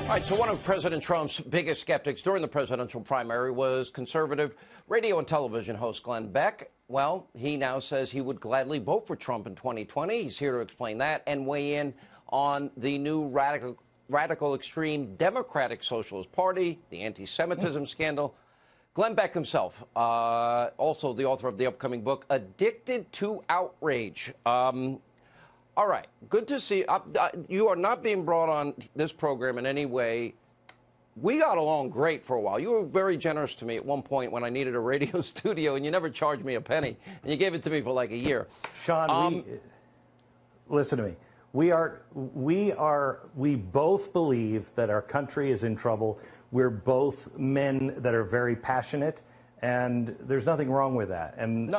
All right, so one of President Trump's biggest skeptics during the presidential primary was conservative radio and television host Glenn Beck. Well, he now says he would gladly vote for Trump in 2020. He's here to explain that and weigh in on the new radical extreme Democratic Socialist Party, the anti-Semitism scandal. Glenn Beck himself, also the author of the upcoming book, Addicted to Outrage. All right, good to see. You are not being brought on this program in any way. We got along great for a while. You were very generous to me at one point when I needed a radio studio, and you never charged me a penny, and you gave it to me for like a year. Sean, listen to me. We both believe that our country is in trouble. We're both men that are very passionate, and there's nothing wrong with that. And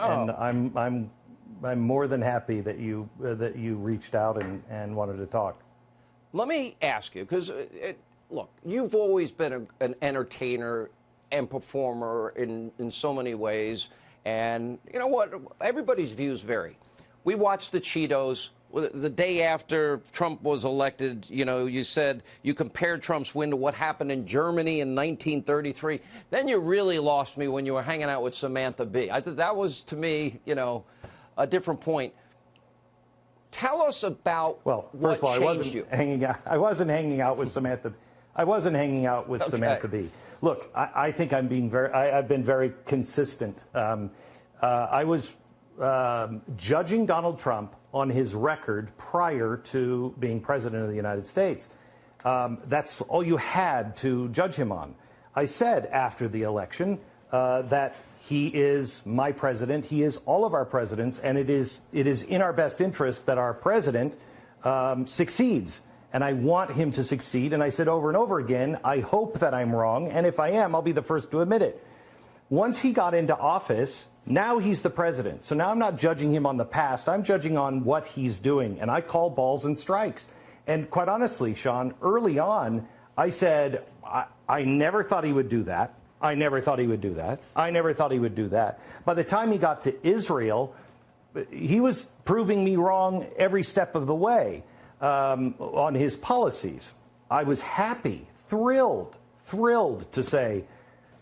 I'm more than happy that you reached out and wanted to talk. Let me ask you, because look, you've always been an entertainer and performer in so many ways, and you know what? Everybody's views vary. We watched the Cheetos. The day after Trump was elected, you know, you said you compared Trump's win to what happened in Germany in 1933. Then you really lost me when you were hanging out with Samantha Bee. I thought that was, to me, you know, a different point. Tell us about what changed you. I wasn't hanging out with Samantha. I wasn't hanging out with Samantha Bee. Look, I think I've been very consistent. I was judging Donald Trump on his record prior to being president of the United States. That's all you had to judge him on. I said after the election that he is my president. He is all of our presidents, and it is in our best interest that our president succeeds. And I want him to succeed. And I said over and over again, I hope that I'm wrong. And if I am, I'll be the first to admit it. Once he got into office, now he's the president. So now I'm not judging him on the past. I'm judging on what he's doing. And I call balls and strikes. And quite honestly, Sean, early on, I said, I never thought he would do that. I never thought he would do that. I never thought he would do that. By the time he got to Israel, he was proving me wrong every step of the way on his policies. I was happy, thrilled to say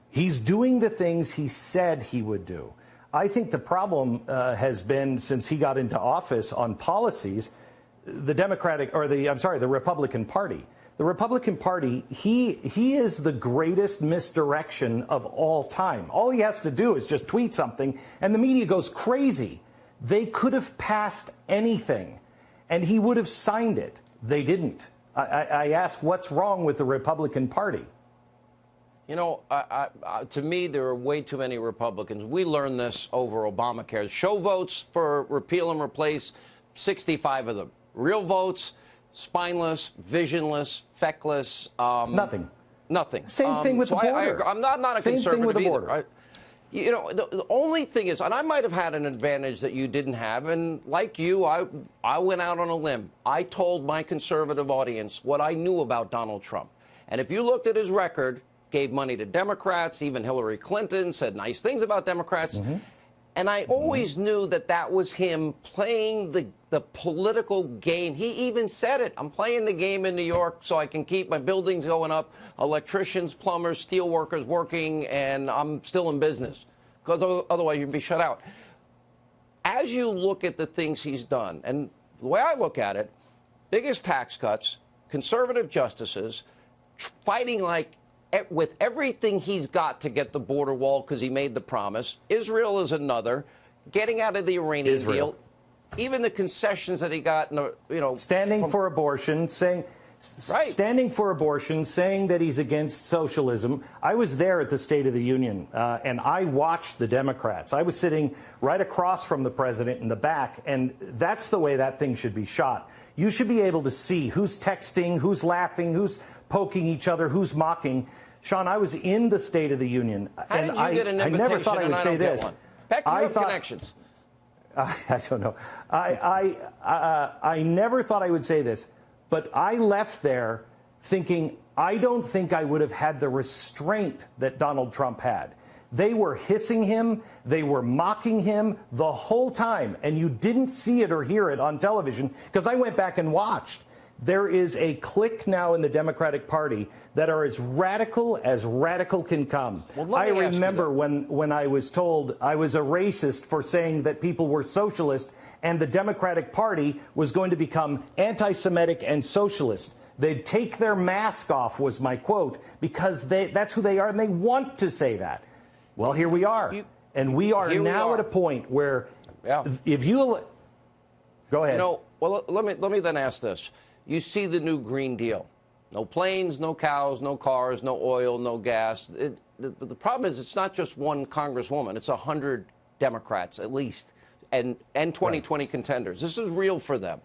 he's doing the things he said he would do. I think the problem has been, since he got into office on policies, the Republican Party. The Republican Party, he is the greatest misdirection of all time. All he has to do is just tweet something, and the media goes crazy. They could have passed anything, and he would have signed it. They didn't. I ask, what's wrong with the Republican Party? You know, to me, there are way too many Republicans. We learned this over Obamacare. Show votes for repeal and replace, 65 of them. Real votes, spineless, visionless, feckless. Nothing. Same thing with the border. I'm not a Same conservative thing with the either. border. You know, the only thing is, and I might have had an advantage that you didn't have, and like you, I went out on a limb. I told my conservative audience what I knew about Donald Trump. And if you looked at his record, gave money to Democrats, even Hillary Clinton, said nice things about Democrats. Mm-hmm. And I always knew that that was him playing the political game. He even said it. I'm playing the game in New York so I can keep my buildings going up, electricians, plumbers, steel workers working, and I'm still in business, because otherwise you'd be shut out. As you look at the things he's done, and the way I look at it, biggest tax cuts, conservative justices, fighting like with everything he's got to get the border wall because he made the promise. Israel is another. Getting out of the Iranian deal. Even the concessions that he got, standing for abortion, saying that he's against socialism. I was there at the State of the Union, and I watched the Democrats. I was sitting right across from the president in the back, and that's the way that thing should be shot. You should be able to see who's texting, who's laughing, who's poking each other, who's mocking. Sean, I was in the State of the Union, and I never thought I would say this. Beck, you have connections. I don't know. I never thought I would say this, but I left there thinking I don't think I would have had the restraint that Donald Trump had. They were hissing him. They were mocking him the whole time. And you didn't see it or hear it on television because I went back and watched. There is a clique now in the Democratic Party that are as radical can come. Well, I remember when I was told I was a racist for saying that people were socialist, and the Democratic Party was going to become anti-Semitic and socialist. They'd take their mask off, was my quote, because that's who they are, and they want to say that. Well, here we are. And we are now at a point where if you... Go ahead. Well, let me then ask this. You see the new Green Deal. No planes, no cows, no cars, no oil, no gas. The problem is it's not just one congresswoman. It's 100 Democrats at least, and 2020 contenders. This is real for them.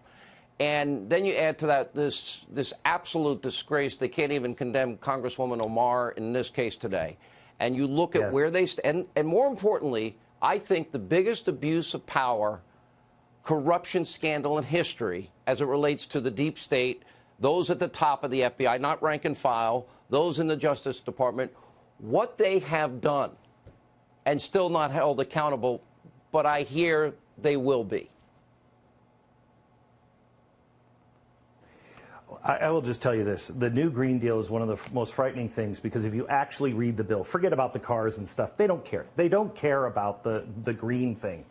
And then you add to that this absolute disgrace. They can't even condemn Congresswoman Omar in this case today. And you look at where they stand. And more importantly, I think the biggest abuse of power, corruption scandal in history as it relates to the deep state, those at the top of the FBI, not rank and file, those in the Justice Department, what they have done and still not held accountable, but I hear they will be. I will just tell you this. The new Green Deal is one of the most frightening things, because if you actually read the bill, forget about the cars and stuff. They don't care. They don't care about the green thing.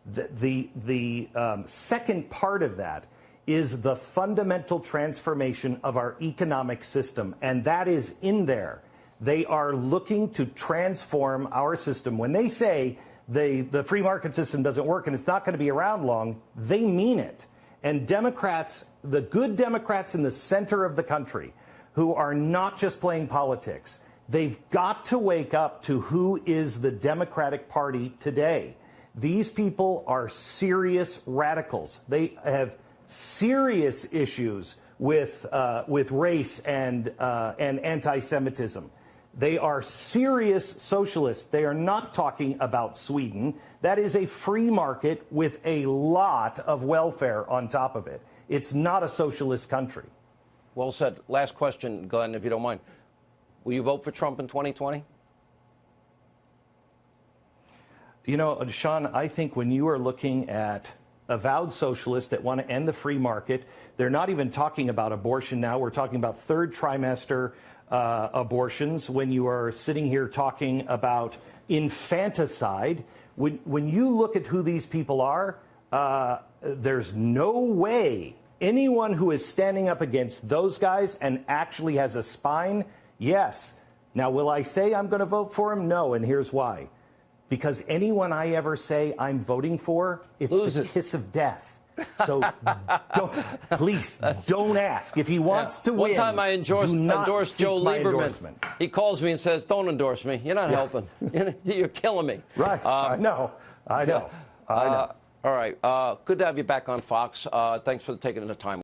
The second part of that is the fundamental transformation of our economic system, and that is in there. They are looking to transform our system. When they say the free market system doesn't work and it's not going to be around long, they mean it. And Democrats, the good Democrats in the center of the country, who are not just playing politics, they've got to wake up to who is the Democratic Party today. These people are serious radicals. They have serious issues with race and anti-Semitism. They are serious socialists. They are not talking about Sweden. That is a free market with a lot of welfare on top of it. It's not a socialist country. Well said. Last question, Glenn, if you don't mind. Will you vote for Trump in 2020? You know, Sean, I think when you are looking at avowed socialists that want to end the free market, they're not even talking about abortion now. We're talking about third trimester abortions. When you are sitting here talking about infanticide, when you look at who these people are, there's no way anyone who is standing up against those guys and actually has a spine, yes. Now, will I say I'm going to vote for him? No, and here's why. Because anyone I ever say I'm voting for, it's the kiss of death. So please don't ask. If he wants to win, one time I endorsed Joe Lieberman. He calls me and says, "Don't endorse me. You're not helping. You're killing me." Right. I know. All right. Good to have you back on Fox. Thanks for taking the time.